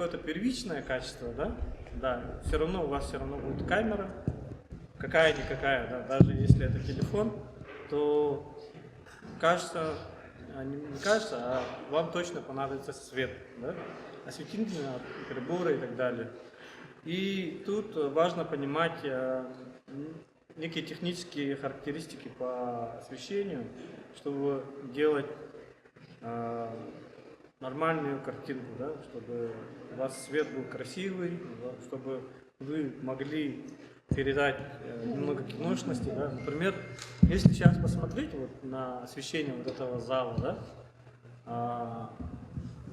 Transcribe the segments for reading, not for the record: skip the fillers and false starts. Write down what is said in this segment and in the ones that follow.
какое-то первичное качество, да, да, все равно у вас все равно будет камера, какая-никакая, да, даже если это телефон, то кажется, не кажется, а вам точно понадобится свет, да, осветительные приборы и так далее. И тут важно понимать некие технические характеристики по освещению, чтобы делать нормальную картинку, да, чтобы у вас свет был красивый, чтобы вы могли передать немного киношности, да. Например, если сейчас посмотреть вот на освещение вот этого зала, да,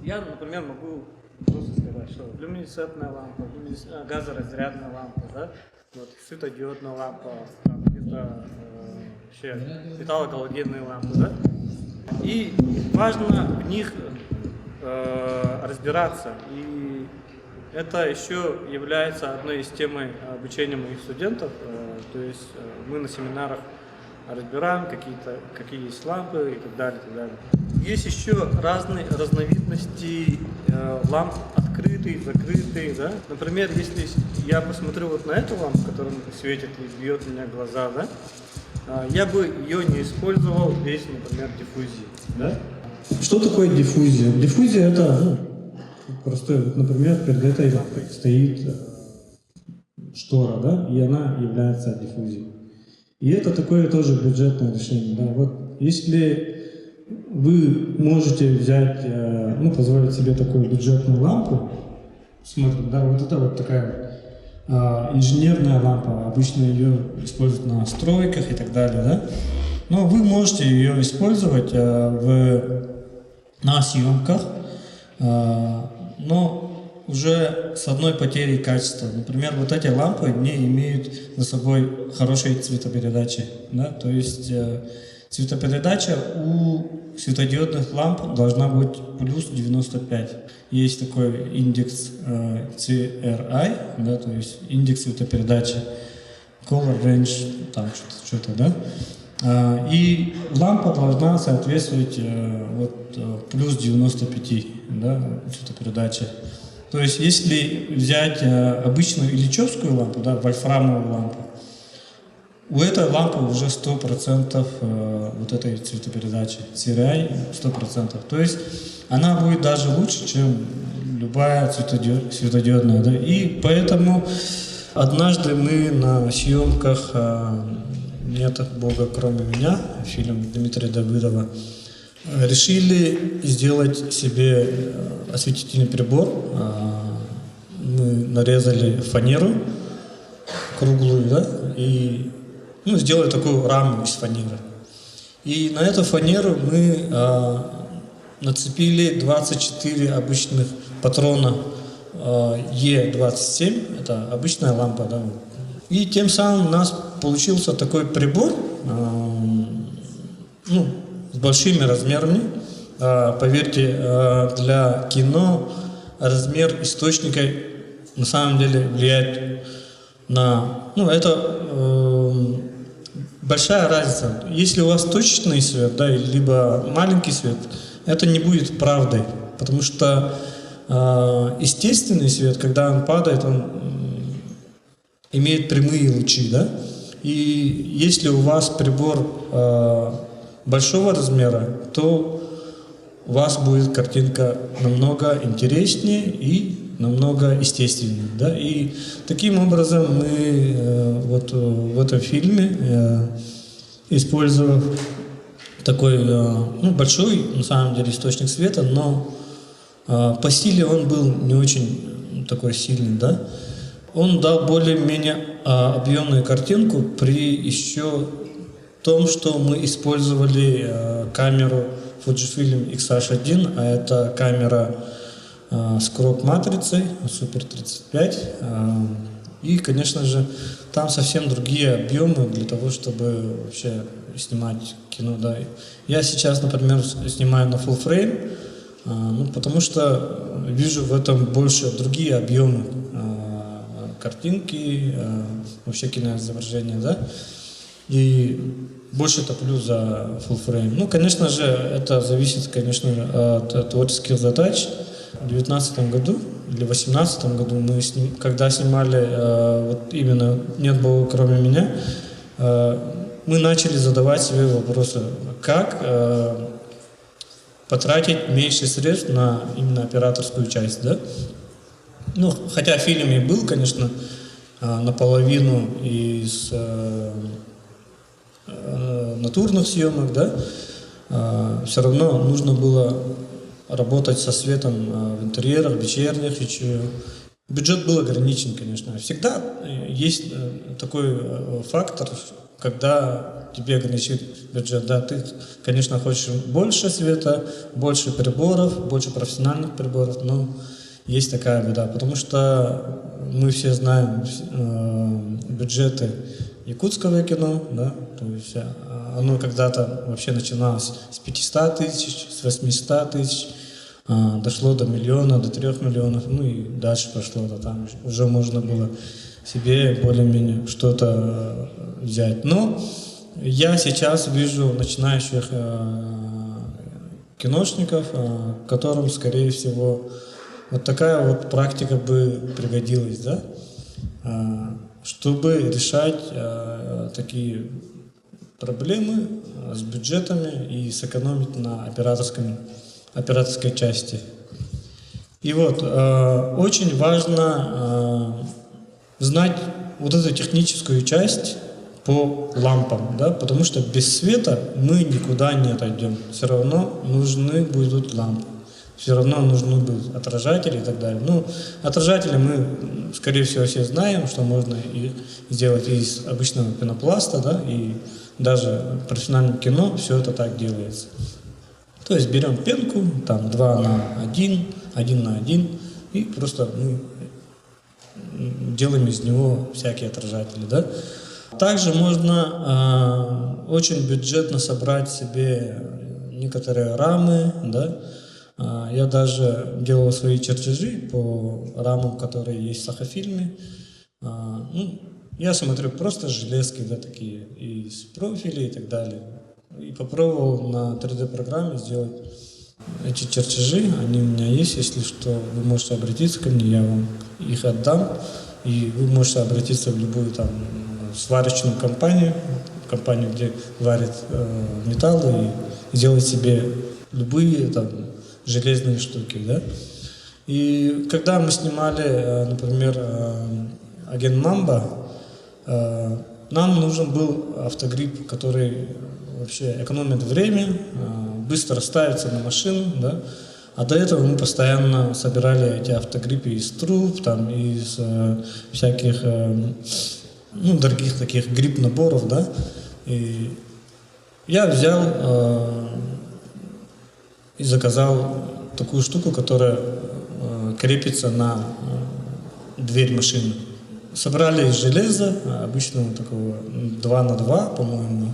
я, например, могу просто сказать, что люминесцентная лампа, газоразрядная лампа, да, вот, светодиодная лампа, это вообще металлогалогенные лампы, да, и важно в них разбираться, и это еще является одной из тем обучения моих студентов, то есть мы на семинарах разбираем какие есть лампы и так далее, и так далее. Есть еще разные разновидности ламп, открытые, закрытые, да. Например, если я посмотрю вот на эту лампу, которая светит и бьет в меня глаза, да, я бы ее не использовал без, например, диффузии, да. Что такое диффузия? Диффузия это простой, например, перед этой лампой стоит штора, да, и она является диффузией. И это такое тоже бюджетное решение, да. Вот если вы можете взять, позволить себе такую бюджетную лампу, смотрим, да, вот это вот такая инженерная лампа, обычно ее используют на стройках и так далее, да. Но вы можете ее использовать на съемках, но уже с одной потерей качества. Например, вот эти лампы не имеют за собой хорошей цветопередачи, да? То есть цветопередача у светодиодных ламп должна быть плюс 95. Есть такой индекс CRI, да, то есть индекс цветопередачи, color range, там что-то, да. И лампа должна соответствовать плюс 95, да, цветопередачи. То есть, если взять обычную ильичевскую лампу, да, вольфрамовую лампу, у этой лампы уже 100% вот этой цветопередачи, CRI 100%. То есть, она будет даже лучше, чем любая светодиодная. Да? И поэтому однажды мы на съемках «Нет Бога, кроме меня», фильм Дмитрия Давыдова, решили сделать себе осветительный прибор. Мы нарезали фанеру круглую, да, и сделали такую раму из фанеры. И на эту фанеру мы нацепили 24 обычных патрона Е27, это обычная лампа, да. И тем самым у нас получился такой прибор, с большими размерами. Поверьте, для кино размер источника на самом деле влияет на... это большая разница. Если у вас точечный свет, да, либо маленький свет, это не будет правдой, потому что естественный свет, когда он падает, он имеет прямые лучи, да? И если у вас прибор большого размера, то у вас будет картинка намного интереснее и намного естественнее, да? И таким образом мы в этом фильме, используя такой большой, на самом деле, источник света, но по силе он был не очень такой сильный, да? Он дал более-менее объемную картинку при еще том, что мы использовали камеру Fujifilm X-H1, а это камера с кроп-матрицей Super 35. И, конечно же, там совсем другие объемы для того, чтобы вообще снимать кино. Да. Я сейчас, например, снимаю на full frame, потому что вижу в этом больше другие объемы картинки, вообще киноизображения, да, и больше топлю за full frame. Конечно же, это зависит, конечно, от творческих задач. В 2019 году или 2018 году, когда снимали вот именно «Нет Бога, кроме меня», мы начали задавать себе вопросы, как потратить меньше средств на именно операторскую часть, да? Ну, хотя фильм и был, конечно, наполовину из натурных съемок, да, все равно нужно было работать со светом в интерьерах, вечерних еще. Бюджет был ограничен, конечно. Всегда есть такой фактор, когда тебе ограничит бюджет. Да, ты, конечно, хочешь больше света, больше приборов, больше профессиональных приборов, но есть такая беда, потому что мы все знаем бюджеты якутского кино, да, то есть оно когда-то вообще начиналось с 500 тысяч, с 800 тысяч, дошло до миллиона, до 3 миллионов, ну и дальше пошло, да, там уже можно было себе более-менее что-то взять. Но я сейчас вижу начинающих киношников, которым, скорее всего, вот такая вот практика бы пригодилась, да, чтобы решать такие проблемы с бюджетами и сэкономить на операторской части. И вот очень важно знать вот эту техническую часть по лампам, да, потому что без света мы никуда не отойдем. Все равно нужны будут лампы. Все равно нужны будут отражатели и так далее. Ну, отражатели мы, скорее всего, все знаем, что можно их сделать из обычного пенопласта, да, и даже в профессиональном кино все это так делается. То есть берем пенку, там 2 на 1, 1 на 1, и просто мы делаем из него всякие отражатели, да. Также можно очень бюджетно собрать себе некоторые рамы, да. Я даже делал свои чертежи по рамам, которые есть в Сахафильме. Ну, я смотрю просто железки, да, такие, из профилей и так далее. И попробовал на 3D-программе сделать эти чертежи. Они у меня есть, если что, вы можете обратиться ко мне, я вам их отдам. И вы можете обратиться в любую там сварочную компанию, где варят металлы, и сделать себе любые там железные штуки, да. И когда мы снимали, например, «Агент Мамба», нам нужен был автогрипп, который вообще экономит время, быстро ставится на машину, да. А до этого мы постоянно собирали эти автогриппы из труб, там, из всяких дорогих таких грипп-наборов, да. И я взял и заказал такую штуку, которая крепится на дверь машины. Собрали из железа, обычного такого 2 на 2, по-моему,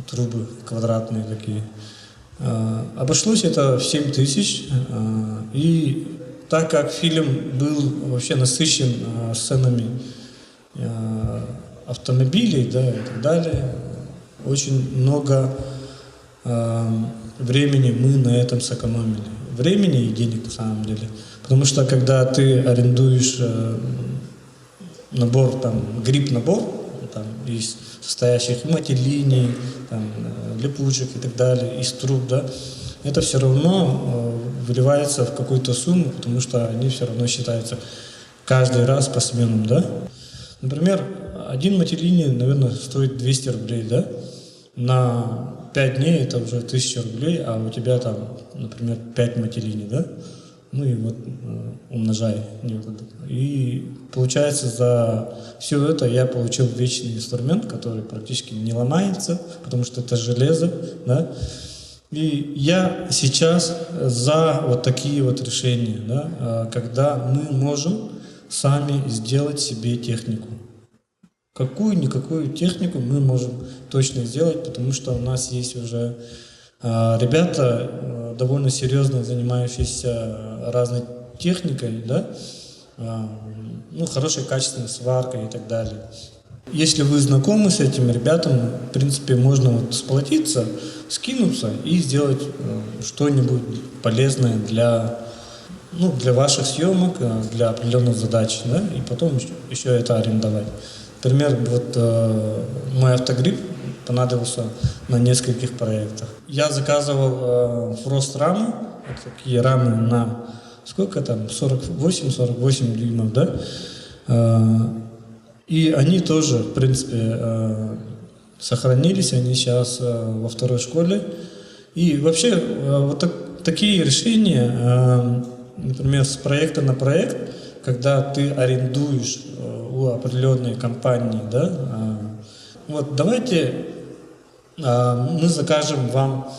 трубы квадратные такие. Обошлось это в 7 тысяч. И так как фильм был вообще насыщен сценами автомобилей, да, и так далее, очень много времени мы на этом сэкономили. Времени и денег на самом деле. Потому что когда ты арендуешь набор, там, грипп-набор, там, из состоящих мотилиний, там, липучек и так далее, из труб, да, это все равно выливается в какую-то сумму, потому что они все равно считаются каждый раз по сменам, да. Например, один мотилиний, наверное, стоит 200 рублей, да. На 5 дней это уже 1000 рублей, а у тебя там, например, 5 мотилиний, да? Ну и вот умножай. И получается, за все это я получил вечный инструмент, который практически не ломается, потому что это железо, да? И я сейчас за вот такие вот решения, да, когда мы можем сами сделать себе технику. Какую-никакую технику мы можем точно сделать, потому что у нас есть уже ребята, довольно серьезно занимающиеся разной техникой, да, хорошей качественной сваркой и так далее. Если вы знакомы с этими ребятами, в принципе, можно вот сплотиться, скинуться и сделать что-нибудь полезное для ну, для ваших съемок, для определенных задач, да, и потом еще это арендовать. Например, вот мой автогрипп понадобился на нескольких проектах. Я заказывал фрост-рамы, вот такие рамы на сколько там, 48 дюймов, да, и они тоже, в принципе, сохранились, они сейчас во второй школе. И вообще вот такие решения, например, с проекта на проект, когда ты арендуешь у определенной компании, да, вот давайте мы закажем вам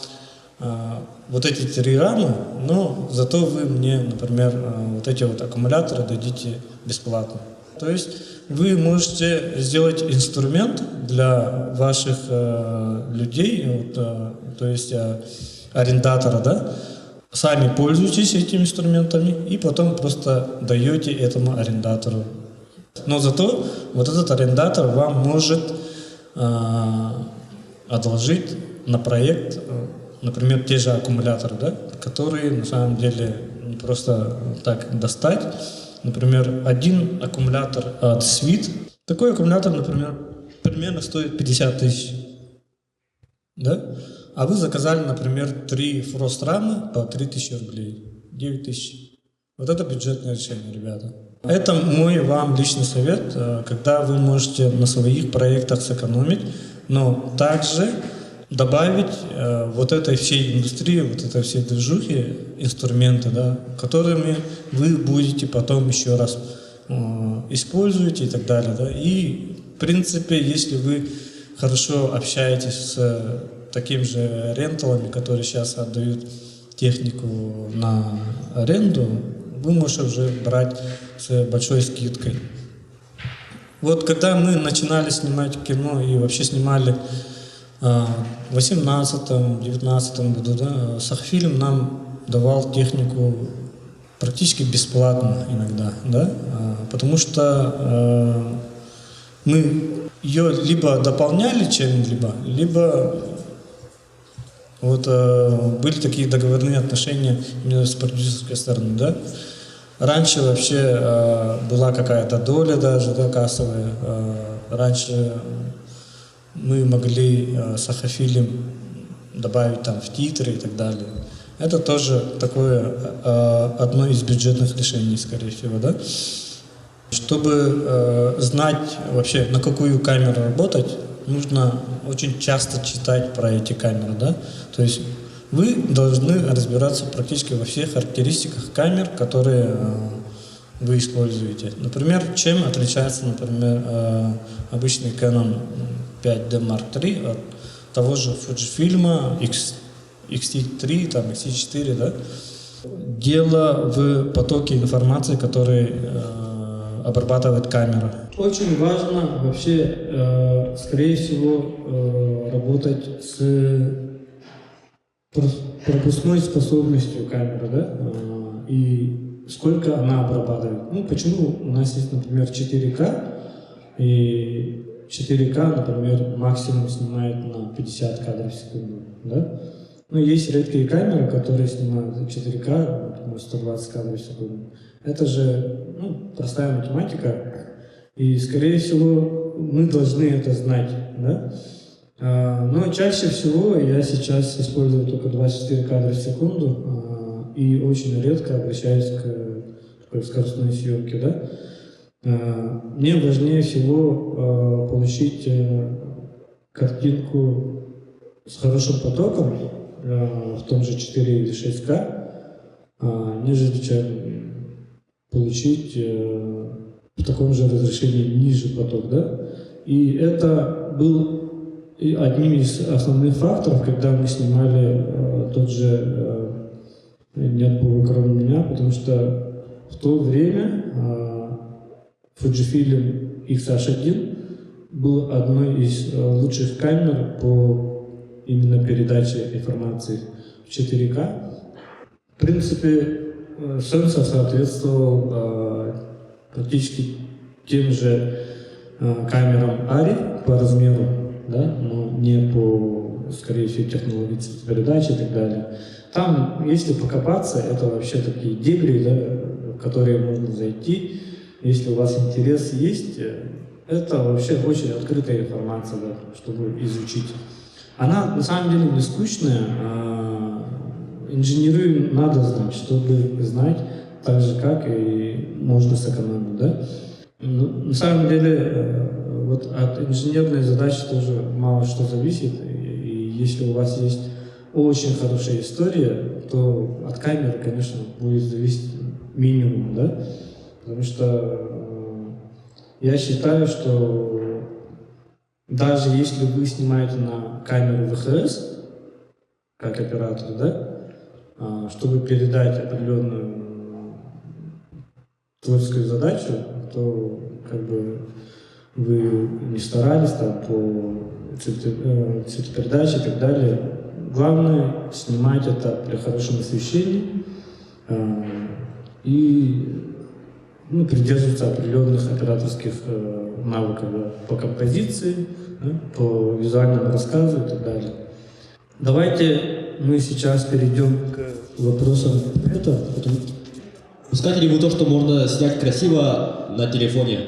вот эти 3 рамы, но зато вы мне, например, вот эти вот аккумуляторы дадите бесплатно. То есть вы можете сделать инструмент для ваших людей, вот, то есть арендатора, да, сами пользуетесь этими инструментами и потом просто даете этому арендатору. Но зато вот этот арендатор вам может одолжить на проект, например, те же аккумуляторы, да, которые на самом деле не просто так достать. Например, один аккумулятор от Свит. Такой аккумулятор, например, примерно стоит 50 тысяч. Да? А вы заказали, например, 3 фрост-рамы по 3000 рублей. 9 тысяч. Вот это бюджетное решение, ребята. Это мой вам личный совет, когда вы можете на своих проектах сэкономить, но также добавить вот этой всей индустрии, вот этой всей движухи, инструменты, да, которыми вы будете потом еще раз используете и так далее. Да. И, в принципе, если вы хорошо общаетесь с такими же ренталами, которые сейчас отдают технику на аренду, вы можете уже брать с большой скидкой. Вот когда мы начинали снимать кино и вообще снимали в 18-19 году, да, Сахфильм нам давал технику практически бесплатно иногда, да, потому что мы ее либо дополняли чем-либо, либо вот были такие договорные отношения именно с продюсерской стороны, да. Раньше вообще была какая-то доля даже, да, кассовая. Раньше мы могли Сахафильм добавить там в титры и так далее. Это тоже такое одно из бюджетных решений, скорее всего, да. Чтобы знать вообще, на какую камеру работать, нужно очень часто читать про эти камеры, да. То есть вы должны разбираться практически во всех характеристиках камер, которые вы используете. Например, чем отличается, например, обычный Canon 5D Mark III от того же Fujifilm X-T3, там, X-T4, да? Дело в потоке информации, который обрабатывает камера. Очень важно вообще, скорее всего, работать с пропускной способностью камеры, да, и сколько она обрабатывает. Ну, почему у нас есть, например, 4К, и 4К, например, максимум снимает на 50 кадров в секунду, да? Но есть редкие камеры, которые снимают 4К, например, 120 кадров в секунду. Это же, ну, простая математика, и, скорее всего, мы должны это знать, да? Но чаще всего я сейчас использую только 24 кадра в секунду и очень редко обращаюсь к такой скоростной съемке, да? Мне важнее всего получить картинку с хорошим потоком в том же 4 или 6К, нежели чем получить в таком же разрешении ниже поток, да? И это был одним из основных факторов, когда мы снимали тот же «Нет Бога кроме меня», потому что в то время Fujifilm X-H1 был одной из лучших камер по именно передаче информации в 4К. В принципе, сенсор соответствовал практически тем же камерам ARRI по размеру, да, но не по, скорее всего, технологии цветопередачи и так далее. Там, если покопаться, это вообще такие дебри, да, в которые можно зайти. Если у вас интерес есть, это вообще очень открытая информация, да, чтобы изучить. Она на самом деле не скучная, инженерию надо знать, чтобы знать так же, как и можно сэкономить, да. Ну, на самом деле, вот от инженерной задачи тоже мало что зависит, и если у вас есть очень хорошая история, то от камеры, конечно, будет зависеть минимум, да, потому что я считаю, что даже если вы снимаете на камеру ВХС, как оператор, да, чтобы передать определенную творческую задачу, то как бы вы не старались там по цветопередаче и так далее. Главное снимать это при хорошем освещении и придерживаться определенных операторских навыков, да, по композиции, да, по визуальному рассказу и так далее. Давайте мы сейчас перейдем к вопросам. Пускаете ли вы то, что можно снять красиво на телефоне?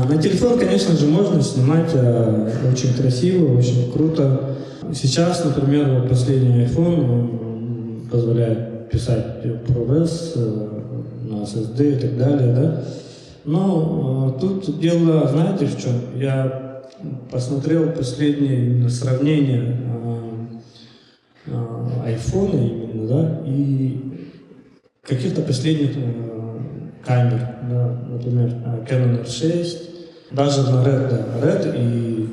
На телефон, конечно же, можно снимать очень красиво, очень круто. Сейчас, например, вот последний iPhone позволяет писать ProRes на SSD и так далее, да. Но тут дело, знаете, в чем? Я посмотрел последнее сравнение iPhone именно, да, и каких-то последних камер, да, например, Canon R6, даже на Red, да, Red и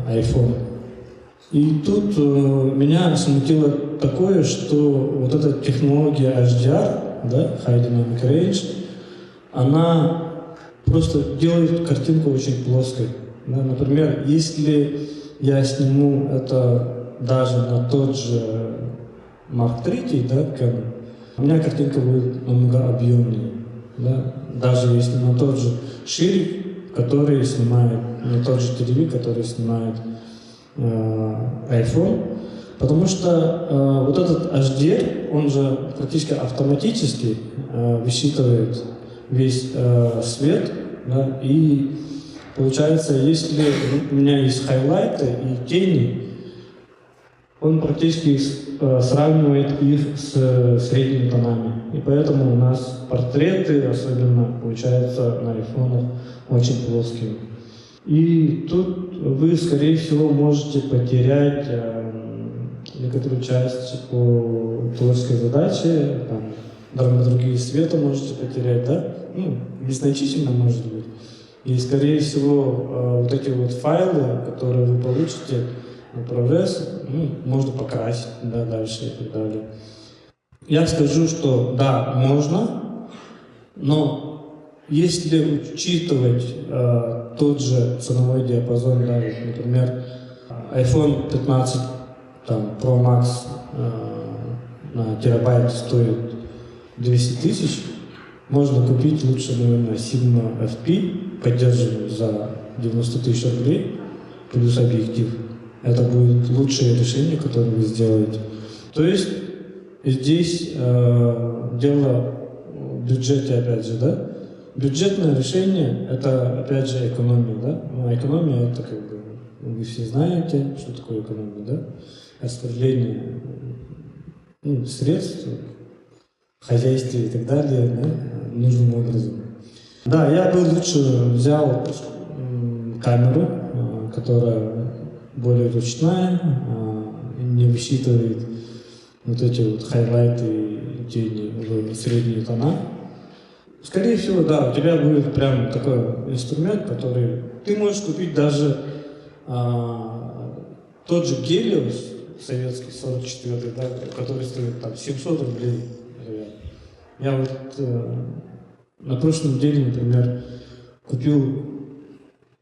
iPhone. И тут меня смутило такое, что вот эта технология HDR, да, High Dynamic Range, она просто делает картинку очень плоской. Да. Например, если я сниму это даже на тот же Mark III, да, Canon, у меня картинка будет намного объемнее. Да? Даже если на тот же ширик, который снимает, на тот же телевизор, который снимает iPhone. Потому что вот этот HDR, он же практически автоматически высчитывает весь свет. Да? И получается, если у меня есть хайлайты и тени, он практически сравнивает их с средними тонами. И поэтому у нас портреты, особенно, получаются на айфонах очень плоские. И тут вы, скорее всего, можете потерять некоторую часть по творческой задаче, там, драматургии света можете потерять, да? Незначительно, может быть. И, скорее всего, вот эти вот файлы, которые вы получите, прогресс, можно покрасить, да, дальше и так далее. Я скажу, что да, можно, но если учитывать тот же ценовой диапазон, да, например, iPhone 15 там, Pro Max на терабайт стоит 200 тысяч, можно купить лучше, наверное, Sigma FP, поддерживаемый за 90 тысяч рублей, плюс объектив. Это будет лучшее решение, которое вы сделаете. То есть здесь дело в бюджете, опять же, да? Бюджетное решение – это, опять же, экономия, да? Но экономия – это, как бы, вы все знаете, что такое экономия, да? Распределение средств в хозяйстве и так далее, да? Нужным образом. Да, я бы лучше взял камеру, которая более ручная, не высчитывает вот эти вот хайлайты и тени в средние тона. Скорее всего, да, у тебя будет прям такой инструмент, который ты можешь купить даже тот же Helios советский 44-й, да, который стоит там 700 рублей. Я вот на прошлой неделе, например, купил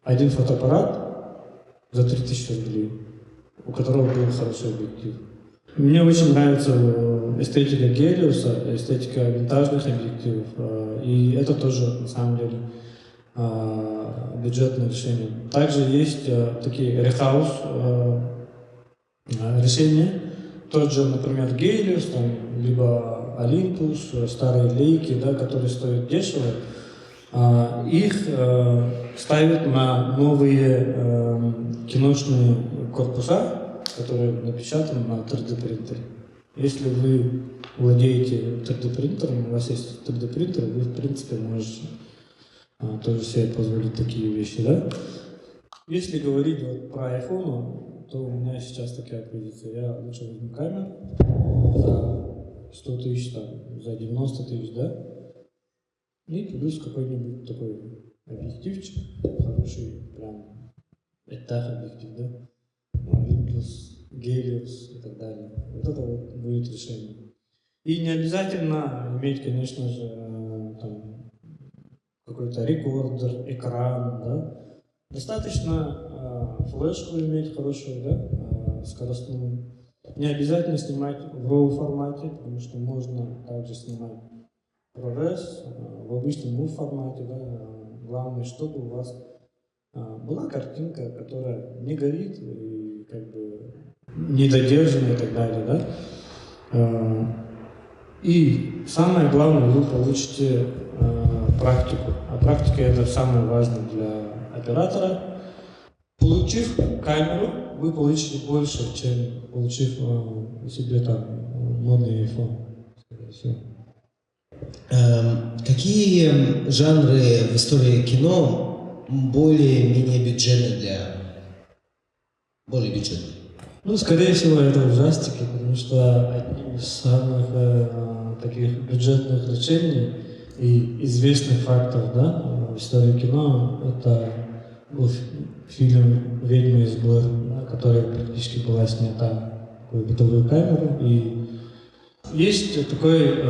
один фотоаппарат за 3000 рублей, у которого был хороший объектив. Мне очень нравится эстетика Helios, эстетика винтажных объективов, и это тоже, на самом деле, бюджетное решение. Также есть такие рехаус решения, тот же, например, Гелиос, там, либо Олимпус, старые лейки, да, которые стоят дешево, их ставят на новые киношные корпуса, которые напечатаны на 3D принтере. Если вы владеете 3D принтером, у вас есть 3D принтер, вы в принципе можете тоже себе позволить такие вещи, да? Если говорить вот про iPhone, то у меня сейчас такая позиция. Я лучше возьму камеру за 100 тысяч, там, за 90 тысяч, да? И плюс какой-нибудь такой объективчик, хороший, прям, это объектив, да? Olympus, Гелиос и так далее. Вот это вот будет решение. И не обязательно иметь, конечно же, там, какой-то рекордер, экран, да? Достаточно флешку иметь хорошую, да, скоростную. Не обязательно снимать в RAW формате, потому что можно также снимать ProRes в обычном MOV формате, да. Главное, чтобы у вас была картинка, которая не горит и как бы недодержана и так далее, да. И самое главное, вы получите практику. А практика это самое важное для оператора. Получив камеру, вы получите больше, чем получив себе там модный iPhone. Какие жанры в истории кино более-менее бюджетны более бюджетные? Ну, скорее всего, это ужастики, потому что одним из самых таких бюджетных решений и известных фактов, да, в истории кино, это был фильм «Ведьма из Блэр», да, которая практически была снята в бытовую камеру. И есть такой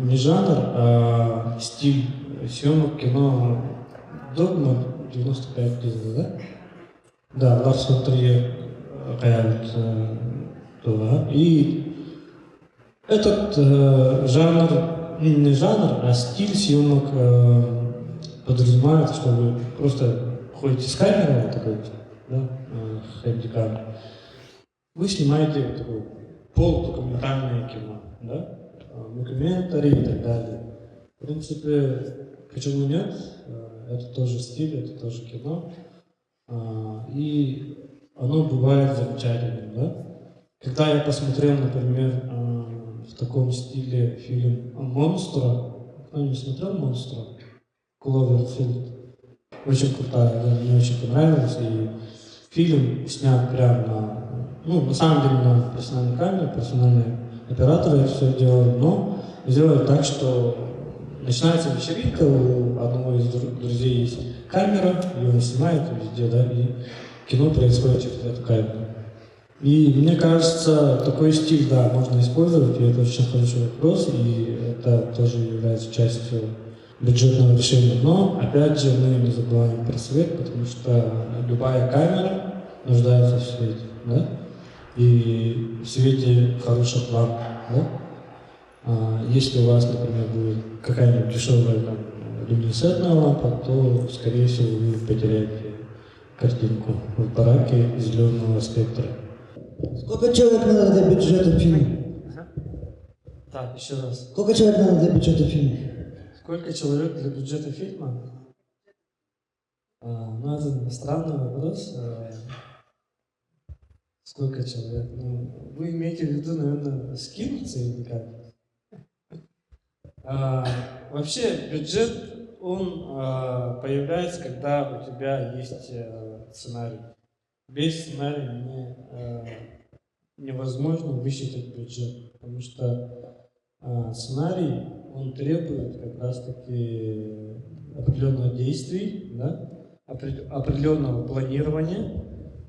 не жанр, а стиль съемок кино «Догма» 95 где-то, да? Да, Ларс фон Триер. И этот жанр, не жанр, а стиль съемок подразумевает, что вы просто ходите с камерой, такой, да, хэндикам. Вы снимаете такое полудокументальное кино, да, документари и так далее. В принципе, почему нет? Это тоже стиль, это тоже кино. И оно бывает замечательным, да? Когда я посмотрел, например, в таком стиле фильм «Монстра», кто не смотрел «Монстра»? Кловерфилд. Очень крутая, да, мне очень понравилось. И фильм снят прямо на самом деле на профессиональной камере, профессиональные операторы все делают, но сделают так, что начинается вечеринка, у одного из друзей есть камера, и он снимает везде, да, и кино происходит через эту камеру. И мне кажется, такой стиль, да, можно использовать, и это очень хороший вопрос, и это тоже является частью бюджетного решения. Но, опять же, мы не забываем про свет, потому что любая камера нуждается в свете, да? И в свете хороших ламп, да? Если у вас, например, будет какая-нибудь дешевая там, люминесцентная лампа, то, скорее всего, вы потеряете картинку в бараке зеленого спектра. Сколько человек надо для бюджета фильма? Так, еще раз. Сколько человек надо для бюджета фильма? Сколько человек для бюджета фильма? Это странный вопрос. Сколько человек? Вы имеете в виду, наверное, скинуться или как? Вообще бюджет, он появляется, когда у тебя есть сценарий. Без сценария невозможно высчитать бюджет, потому что сценарий, он требует как раз-таки определенных действий, да? Определенного планирования,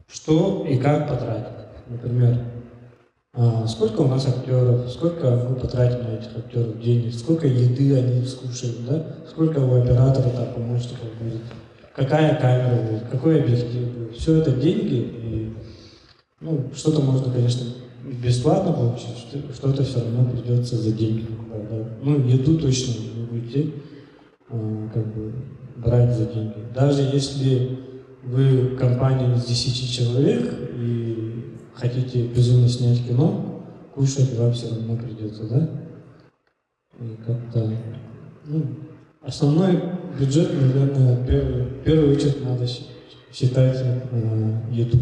что и как потратить. Например, сколько у нас актеров, сколько мы потратим на этих актеров денег, сколько еды они скушают, да? Сколько у оператора, там, помощников будет, какая камера будет, какой объектив будет. Все это деньги, и что-то можно, конечно, бесплатно получить, что-то все равно придется за деньги. Да? Еду точно не будете брать за деньги. Даже если вы компания из 10 человек и хотите безумно снять кино, кушать вам все равно придется, да? И как-то, ну, основной бюджет, наверное, в первую очередь надо считать еду,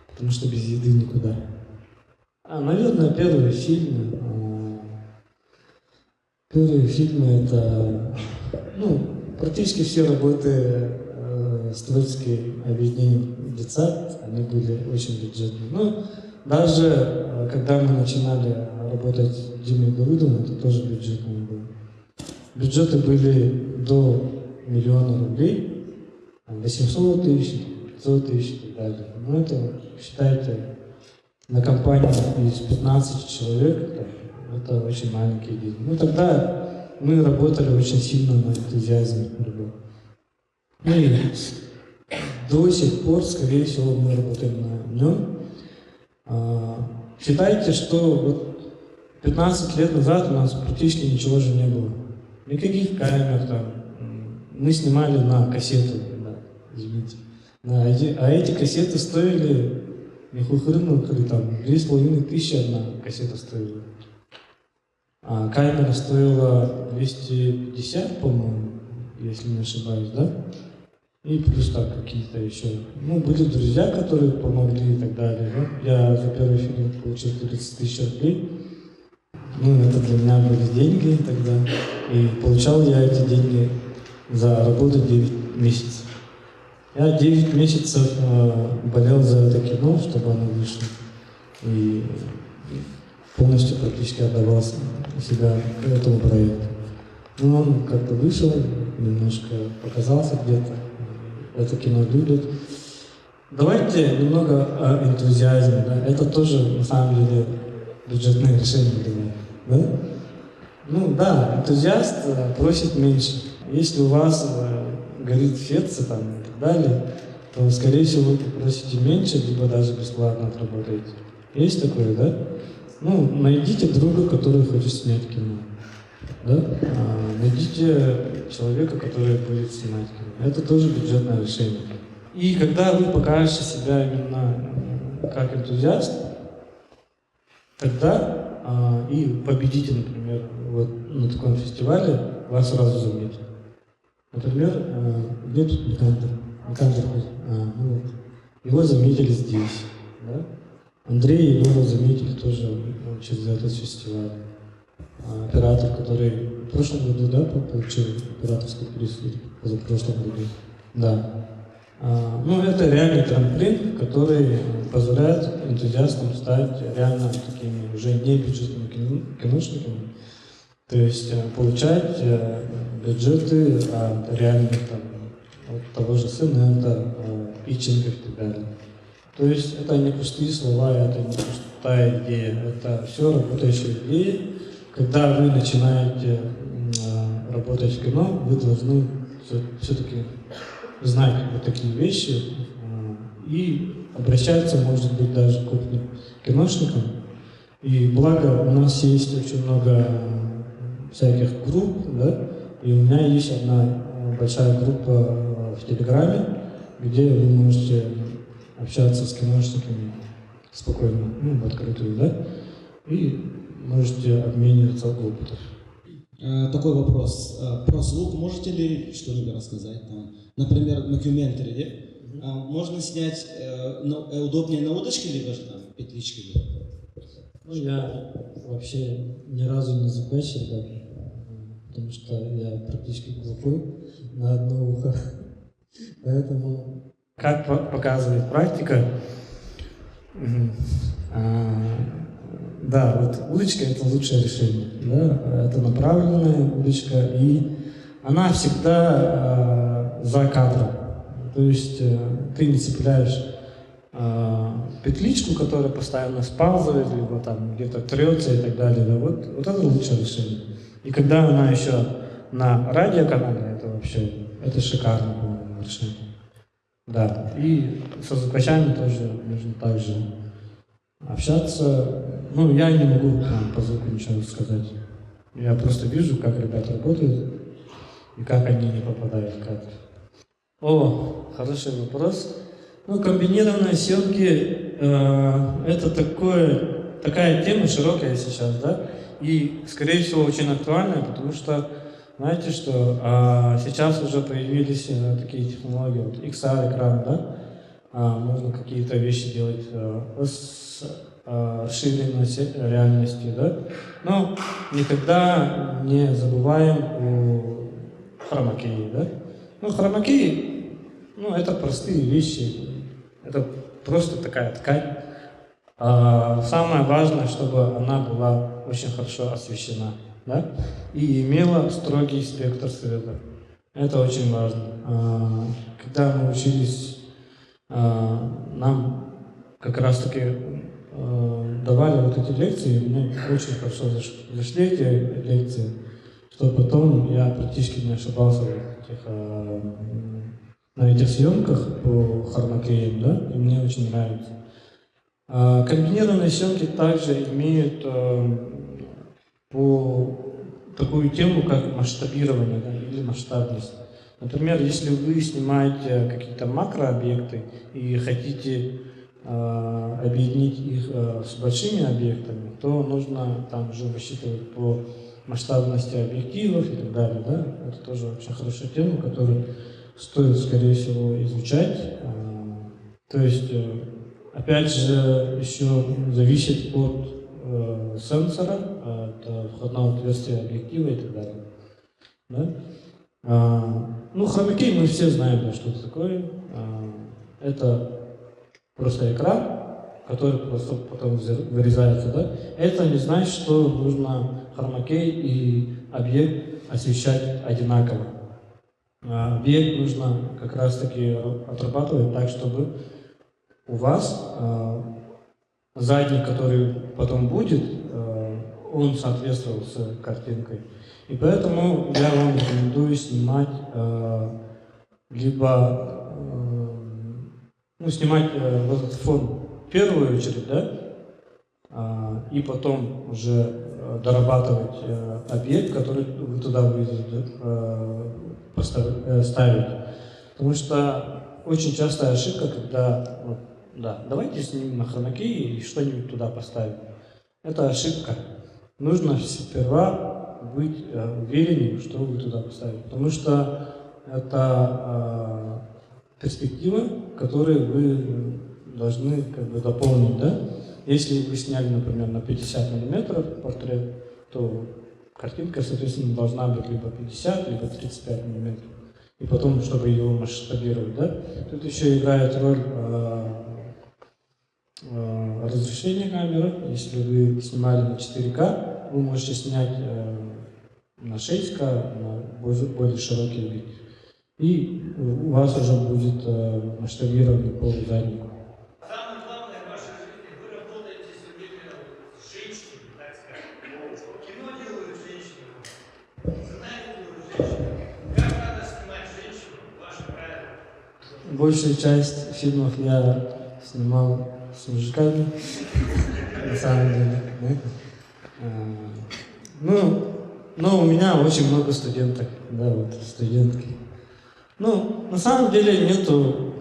потому что без еды никуда. Наверное, первые фильмы это, ну, практически все работы с творческим объединением «Детсад», они были очень бюджетные. Но даже когда мы начинали работать с Димой Давыдовым, это тоже бюджетное было. Бюджеты были до 1 000 000 рублей, 800 тысяч, 500 тысяч и так далее. Но это, считайте, на компанию из 15 человек, это очень маленькие деньги. Ну тогда мы работали очень сильно на энтузиазме. Ну и до сих пор, скорее всего, мы работаем на нем. Считайте, что вот 15 лет назад у нас практически ничего же не было. Никаких камер там. Мы снимали на кассету, да, извините. А эти кассеты стоили, не хухрынукали, там, 2500 одна кассета стоила. А камера стоила 250, по-моему, если не ошибаюсь, да? И плюс так какие-то еще. Ну, были друзья, которые помогли и так далее. Да? Я за первый фильм получил 30 000 рублей. Ну, это для меня были деньги тогда. И получал я эти деньги за работу 9 месяцев. Я 9 месяцев болел за это кино, чтобы оно вышло. И полностью практически отдавал себя этому проекту. Ну, он как-то вышел, немножко показался где-то. Это кино любят. Давайте немного о энтузиазме. Да? Это тоже, на самом деле, бюджетное решение бывает. Да? Ну да, энтузиаст просит меньше. Если у вас горит сердце там, и так далее, то, скорее всего, вы попросите меньше, либо даже бесплатно отработаете. Есть такое, да? Ну, найдите друга, который хочет снять кино. Да? Найдите человека, который будет снимать кино. Это тоже бюджетное решение. И когда вы покажете себя именно как энтузиаст, тогда и победите, например, вот на таком фестивале, вас сразу заметят. Например, где тут Никандр? Никандр, ну вот. Его заметили здесь. Да? Андрей его заметили тоже через этот фестиваль. Оператор, который в прошлом году, да, получил операторский приз, или позапрошлом году. Да. Ну, это реальный трамплин, который позволяет энтузиастам стать реально такими уже не бюджетными киношниками. То есть получать бюджеты от реальных там, от того же СНН, питчингов и так далее. То есть это не пустые слова, это не пустая идея, это все работающие идеи. Когда вы начинаете работать в кино, вы должны все-таки знать вот такие вещи и обращаться, может быть, даже к опытным киношникам. И благо у нас есть очень много всяких групп, да, и у меня есть одна большая группа в Телеграме, где вы можете общаться с киношниками спокойно, ну, в открытую, да, и можете обмениваться опытом. Такой вопрос. Про звук можете ли что-нибудь рассказать? Там, например, мокюментари, да? Можно снять удобнее на удочке, либо же там петличкой? Ну, я вообще ни разу не звукачил, да, потому что я практически глухой на одно ухо. Поэтому, как показывает практика, да, вот удочка — это лучшее решение. Да? Это направленная удочка, и она всегда за кадром. То есть ты не цепляешь петличку, которая постоянно сползает, либо там где-то трется и так далее. Да? Вот это лучшее решение. И когда она еще на радиоканале, это вообще, это шикарное, по-моему, решение. Да, и со звукачами тоже нужно также общаться. Ну, я не могу по звуку ничего сказать. Я просто вижу, как ребята работают и как они не попадают в кадр. О, хороший вопрос. Ну, комбинированные съемки это такое такая тема широкая сейчас, да, и, скорее всего, очень актуальная, потому что, знаете, что сейчас уже появились такие технологии, вот XR-экран, да, можно какие-то вещи делать с расширенной реальностью, да, но никогда не забываем о хромакее, да. Ну, хромакей, ну, это простые вещи, это просто такая ткань. Самое важное, чтобы она была очень хорошо освещена, да, и имела строгий спектр света. Это очень важно. Когда мы учились, нам как раз-таки давали вот эти лекции, мне очень хорошо зашли эти лекции, что потом я практически не ошибался на этих съемках по хромакеям, да, и мне очень нравится. Комбинированные съемки также имеют такую тему, как масштабирование, да, или масштабность. Например, если вы снимаете какие-то макрообъекты и хотите объединить их с большими объектами, то нужно там уже рассчитывать по масштабности объективов и так далее. Да? Это тоже очень хорошая тема, которую стоит, скорее всего, изучать. То есть, опять же, еще зависит от сенсора, от входного отверстия объектива и так далее. Да? Ну, хромакей мы все знаем, да, что это такое. Это просто экран, который просто потом вырезается. Да? Это не значит, что нужно хромакей и объект освещать одинаково. Объект нужно как раз-таки отрабатывать так, чтобы у вас задник, который потом будет, он соответствовал с картинкой. И поэтому я вам рекомендую снимать снимать вот этот фон в первую очередь, да, и потом уже дорабатывать объект, который вы туда будете ставить. Потому что очень частая ошибка, когда давайте снимем на хромакее и что-нибудь туда поставим. Это ошибка. Нужно сперва быть уверенным, что вы туда поставите. Потому что это перспектива, которую вы должны дополнить. Да? Если вы сняли, например, на 50 мм портрет, то картинка, соответственно, должна быть либо 50, либо 35 мм. И потом, чтобы его масштабировать. Да? Тут еще играет роль разрешение камеры. Если вы снимали на 4К, вы можете снять на 6К, на более широкий вид. И у вас уже будет масштабированный по заднику. Самое главное в вашей жизни, вы работаете все время с женщинами, так сказать. Кино делают женщины. Сценарий делают женщины. Как надо снимать женщину? Ваше правило. Большую часть фильмов я снимал с мужиками, на самом деле. Но у меня очень много студенток, да, вот студентки. Ну, на самом деле нету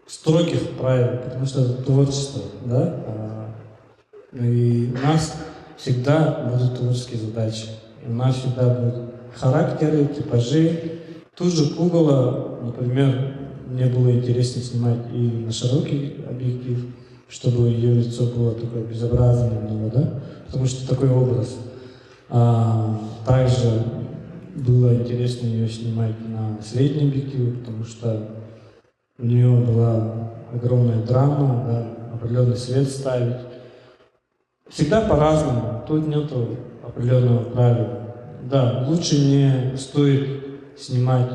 строгих правил, потому что это творчество, да. И у нас всегда будут творческие задачи. И у нас всегда будут характеры, типажи. Ту же Пугало, например, мне было интересно снимать и на широкий объектив, чтобы ее лицо было такое безобразное немного, да, потому что такой образ. Также было интересно ее снимать на среднем объективе, потому что у нее была огромная драма, да, определенный свет ставить. Всегда по-разному, тут нету определенного правила. Да, лучше не стоит снимать,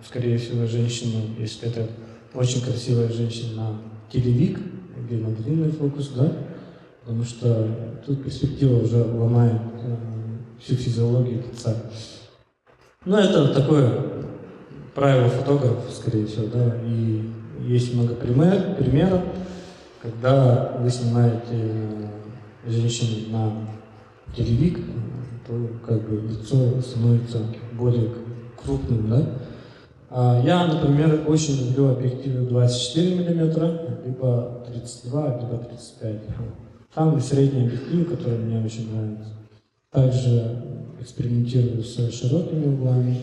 скорее всего, женщину, если это очень красивая женщина, на телевик или на длинный фокус, да, потому что тут перспектива уже ломает всю физиологию лица. Ну, это такое правило фотографа, скорее всего, да, и есть много примеров, когда вы снимаете женщину на телевик, то лицо становится более крупным, да. Я, например, очень люблю объективы 24 мм, либо 32, либо 35. Там и средние объективы, которые мне очень нравятся. Также экспериментирую с широкими углами.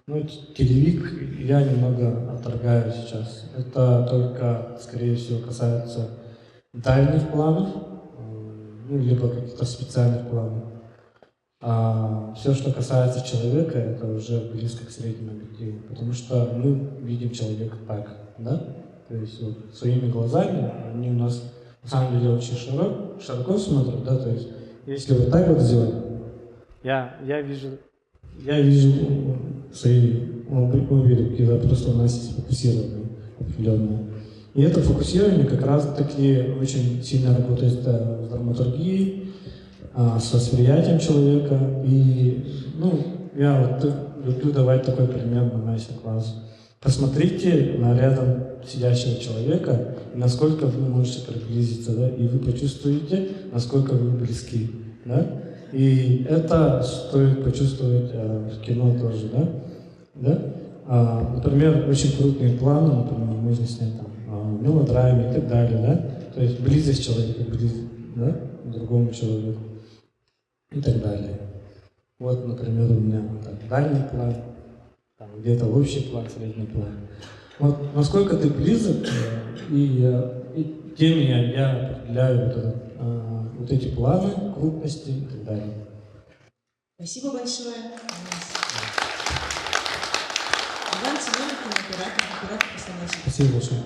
Ну, телевик я немного отторгаю сейчас. Это только, скорее всего, касается дальних планов, ну, либо каких-то специальных планов. А все, что касается человека, это уже близко к среднему объективу, потому что мы видим человека так, да? То есть вот, своими глазами они у нас на самом деле очень широко смотрят, да? То есть если вот так вот сделать, я вижу свои обе руки, да, просто у нас есть фокусирование определенное. И это фокусирование как раз-таки очень сильно работает в драматургии, с восприятием человека. И, ну, я вот люблю давать такой пример на мастер-класс. Посмотрите на рядом сидящего человека, насколько вы можете приблизиться, да, и вы почувствуете, насколько вы близки, да. И это стоит почувствовать в кино тоже, да. Например, очень крупные планы, например, можно снять там мелодраме и так далее, да. То есть близость человека, да, к другому человеку и так далее. Вот, например, у меня так, дальний план, там, где-то общий план, средний план. Вот насколько ты близок, и тем я определяю вот эти планы, крупности и так далее. Спасибо большое. Иван Семенов, кинооператор, оператор постановщик. Спасибо большое.